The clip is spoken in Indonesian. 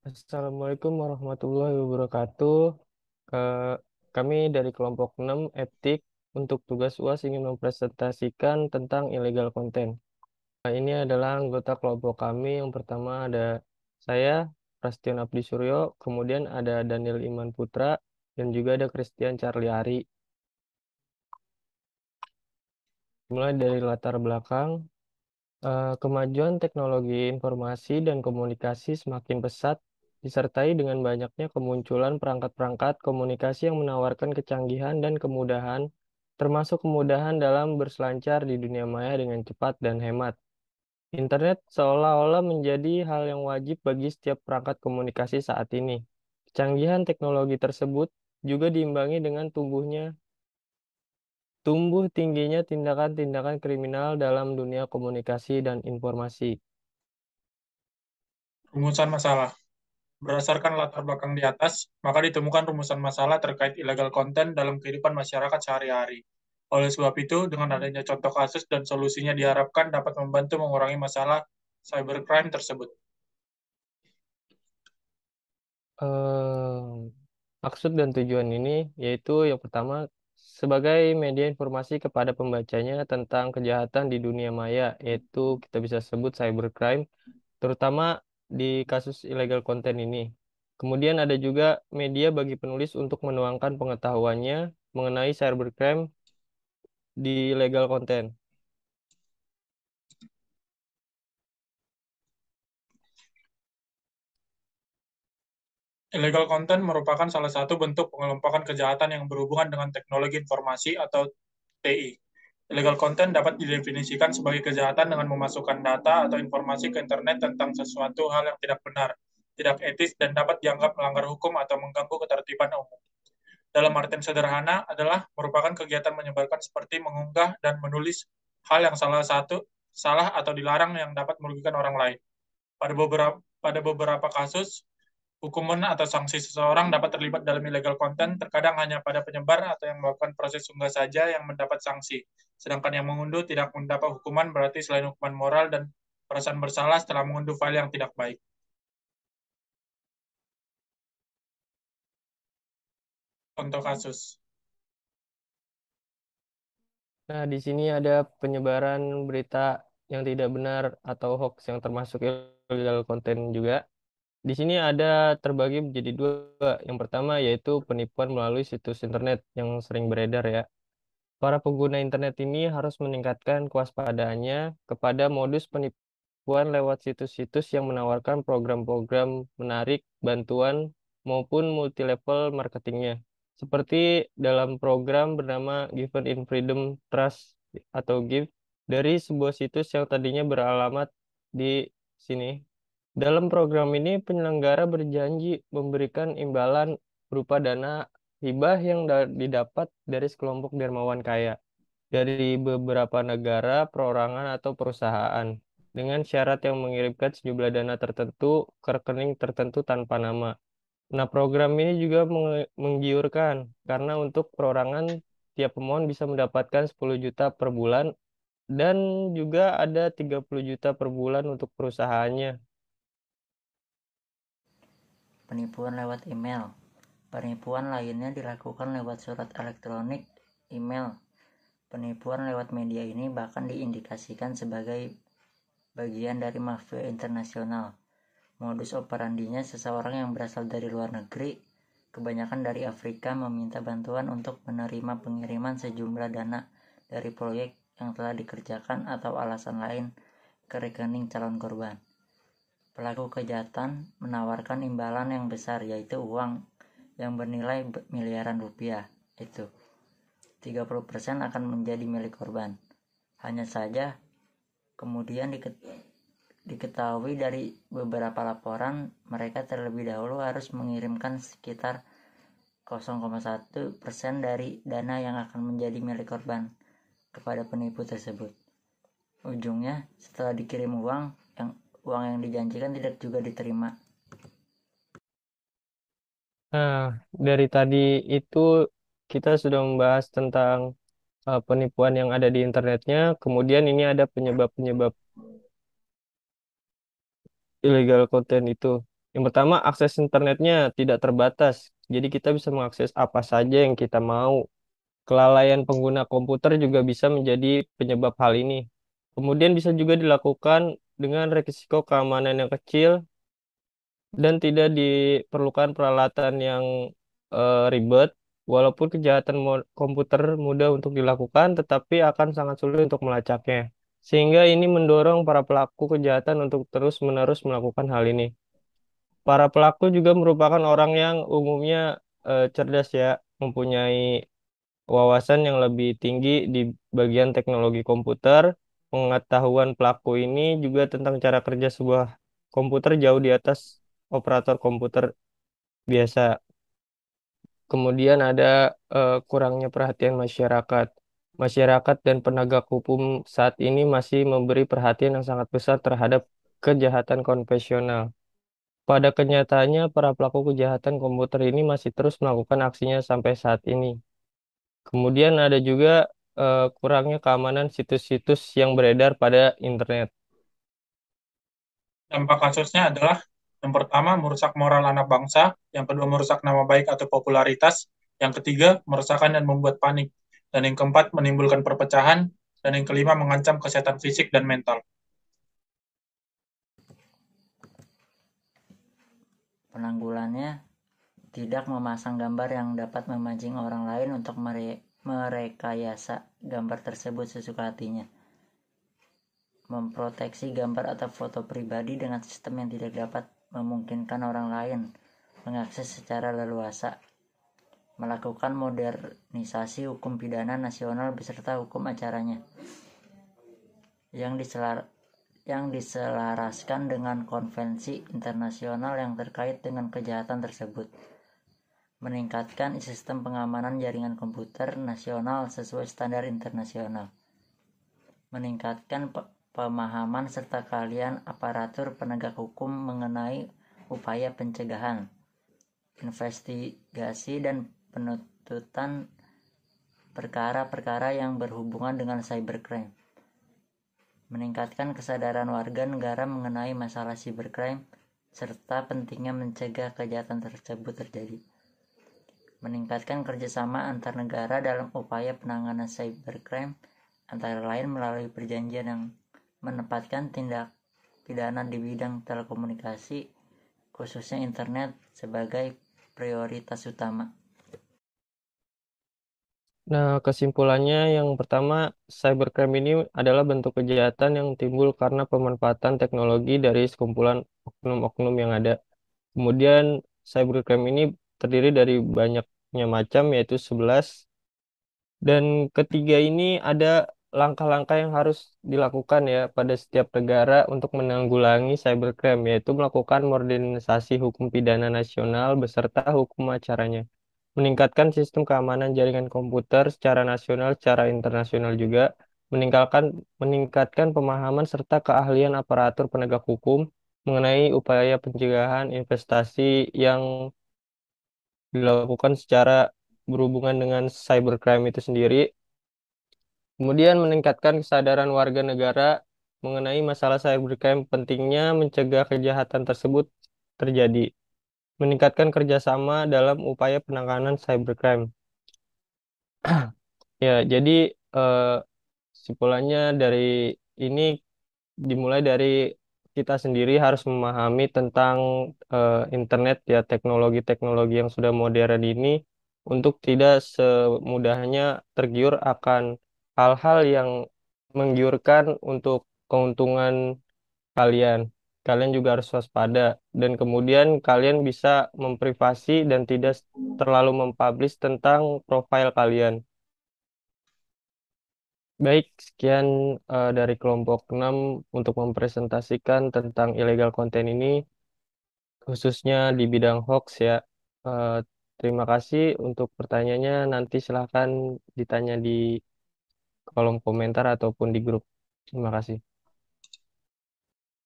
Assalamualaikum warahmatullahi wabarakatuh. Ke- Kami dari kelompok 6 Etik untuk tugas UAS ingin mempresentasikan tentang illegal content. Ini adalah anggota kelompok kami. Yang pertama ada saya, Prastion Abdi Suryo, kemudian ada Daniel Iman Putra, dan juga ada Christian Charlie Ari. Mulai dari latar belakang, kemajuan teknologi informasi dan komunikasi semakin pesat, disertai dengan banyaknya kemunculan perangkat-perangkat komunikasi yang menawarkan kecanggihan dan kemudahan, termasuk kemudahan dalam berselancar di dunia maya dengan cepat dan hemat. Internet seolah-olah menjadi hal yang wajib bagi setiap perangkat komunikasi saat ini. Kecanggihan teknologi tersebut juga diimbangi dengan tumbuh tingginya tindakan-tindakan kriminal dalam dunia komunikasi dan informasi. Rumusan masalah. Berdasarkan latar belakang di atas, maka ditemukan rumusan masalah terkait illegal content dalam kehidupan masyarakat sehari-hari. Oleh sebab itu, dengan adanya contoh kasus dan solusinya diharapkan dapat membantu mengurangi masalah cybercrime tersebut. eh, Maksud dan tujuan ini yaitu yang pertama sebagai media informasi kepada pembacanya tentang kejahatan di dunia maya, yaitu kita bisa sebut cybercrime, terutama di kasus illegal content ini. Kemudian ada juga media bagi penulis untuk menuangkan pengetahuannya mengenai cybercrime di legal content. Illegal content merupakan salah satu bentuk pengelompokan kejahatan yang berhubungan dengan teknologi informasi atau TI. Illegal content dapat didefinisikan sebagai kejahatan dengan memasukkan data atau informasi ke internet tentang sesuatu hal yang tidak benar, tidak etis, dan dapat dianggap melanggar hukum atau mengganggu ketertiban umum. Dalam artian sederhana adalah merupakan kegiatan menyebarkan seperti mengunggah dan menulis hal yang salah atau dilarang yang dapat merugikan orang lain. Pada beberapa kasus, hukuman atau sanksi seseorang dapat terlibat dalam illegal content, terkadang hanya pada penyebar atau yang melakukan proses unggah saja yang mendapat sanksi. Sedangkan yang mengunduh tidak mendapat hukuman, berarti selain hukuman moral dan perasaan bersalah setelah mengunduh file yang tidak baik. Contoh kasus. Nah, di sini ada penyebaran berita yang tidak benar atau hoax yang termasuk illegal content juga. Di sini ada terbagi menjadi dua. Yang pertama yaitu penipuan melalui situs internet yang sering beredar ya. Para pengguna internet ini harus meningkatkan kewaspadaannya kepada modus penipuan lewat situs-situs yang menawarkan program-program menarik, bantuan, maupun multi-level marketingnya. Seperti dalam program bernama Given in Freedom Trust atau GIF dari sebuah situs yang tadinya beralamat di sini. Dalam program ini, penyelenggara berjanji memberikan imbalan berupa dana hibah yang didapat dari sekelompok dermawan kaya dari beberapa negara, perorangan, atau perusahaan dengan syarat yang mengirimkan sejumlah dana tertentu ke rekening tertentu tanpa nama. Nah, program ini juga menggiurkan karena untuk perorangan tiap pemohon bisa mendapatkan 10 juta per bulan dan juga ada 30 juta per bulan untuk perusahaannya. Penipuan lewat email. Penipuan lainnya dilakukan lewat surat elektronik, email. Penipuan lewat media ini bahkan diindikasikan sebagai bagian dari mafia internasional. Modus operandinya seseorang yang berasal dari luar negeri, kebanyakan dari Afrika, meminta bantuan untuk menerima pengiriman sejumlah dana dari proyek yang telah dikerjakan atau alasan lain ke rekening calon korban. Pelaku kejahatan menawarkan imbalan yang besar, yaitu uang yang bernilai miliaran rupiah. Itu 30% akan menjadi milik korban. Hanya saja kemudian diketahui dari beberapa laporan, mereka terlebih dahulu harus mengirimkan sekitar 0,1% dari dana yang akan menjadi milik korban kepada penipu tersebut. Ujungnya, setelah dikirim uang yang dijanjikan tidak juga diterima. Nah, dari tadi itu kita sudah membahas tentang penipuan yang ada di internetnya. Kemudian ini ada penyebab-penyebab illegal content itu. Yang pertama, akses internetnya tidak terbatas. Jadi kita bisa mengakses apa saja yang kita mau. Kelalaian pengguna komputer juga bisa menjadi penyebab hal ini. Kemudian bisa juga dilakukan dengan resiko keamanan yang kecil dan tidak diperlukan peralatan yang ribet. Walaupun kejahatan komputer mudah untuk dilakukan, tetapi akan sangat sulit untuk melacaknya. Sehingga ini mendorong para pelaku kejahatan untuk terus-menerus melakukan hal ini. Para pelaku juga merupakan orang yang umumnya cerdas ya, mempunyai wawasan yang lebih tinggi di bagian teknologi komputer. Pengetahuan pelaku ini juga tentang cara kerja sebuah komputer jauh di atas operator komputer biasa. Kemudian ada kurangnya perhatian masyarakat. Masyarakat dan penegak hukum saat ini masih memberi perhatian yang sangat besar terhadap kejahatan konvensional. Pada kenyataannya, para pelaku kejahatan komputer ini masih terus melakukan aksinya sampai saat ini. Kemudian ada juga kurangnya keamanan situs-situs yang beredar pada internet. Dampak kasusnya adalah yang pertama merusak moral anak bangsa, yang kedua merusak nama baik atau popularitas, yang ketiga meresahkan dan membuat panik, dan yang keempat menimbulkan perpecahan, dan yang kelima mengancam kesehatan fisik dan mental. Penanggulannya tidak memasang gambar yang dapat memancing orang lain untuk merekayasa gambar tersebut sesuka hatinya. Memproteksi gambar atau foto pribadi dengan sistem yang tidak dapat memungkinkan orang lain mengakses secara leluasa. Melakukan modernisasi hukum pidana nasional beserta hukum acaranya yang diselaraskan dengan konvensi internasional yang terkait dengan kejahatan tersebut. Meningkatkan sistem pengamanan jaringan komputer nasional sesuai standar internasional. Meningkatkan pemahaman serta keahlian aparatur penegak hukum mengenai upaya pencegahan, investigasi dan penuntutan perkara-perkara yang berhubungan dengan cybercrime. Meningkatkan kesadaran warga negara mengenai masalah cybercrime serta pentingnya mencegah kejahatan tersebut terjadi. Meningkatkan kerjasama antar negara dalam upaya penanganan cybercrime, antara lain melalui perjanjian yang menempatkan tindak pidana di bidang telekomunikasi, khususnya internet, sebagai prioritas utama. Nah, kesimpulannya yang pertama, cybercrime ini adalah bentuk kejahatan yang timbul karena pemanfaatan teknologi dari sekumpulan oknum-oknum yang ada. Kemudian, cybercrime ini terdiri dari banyaknya macam, yaitu 11. Dan ketiga ini ada langkah-langkah yang harus dilakukan ya pada setiap negara untuk menanggulangi cybercrime, yaitu melakukan modernisasi hukum pidana nasional beserta hukum acaranya. Meningkatkan sistem keamanan jaringan komputer secara nasional, secara internasional juga, meningkatkan meningkatkan pemahaman serta keahlian aparatur penegak hukum mengenai upaya pencegahan investasi yang dilakukan secara berhubungan dengan cybercrime itu sendiri. Kemudian meningkatkan kesadaran warga negara mengenai masalah cybercrime, pentingnya mencegah kejahatan tersebut terjadi. Meningkatkan kerjasama dalam upaya penanganan cybercrime. Ya, jadi eh, kesimpulannya dari ini dimulai dari kita sendiri harus memahami tentang internet ya, teknologi-teknologi yang sudah modern ini untuk tidak semudahnya tergiur akan hal-hal yang menggiurkan untuk keuntungan kalian. Kalian juga harus waspada dan kemudian kalian bisa memprivasi dan tidak terlalu mempublish tentang profil kalian. Baik, sekian dari kelompok 6 untuk mempresentasikan tentang illegal content ini, khususnya di bidang hoax ya. Eh, Terima kasih untuk pertanyaannya. Nanti silahkan ditanya di kolom komentar ataupun di grup. Terima kasih.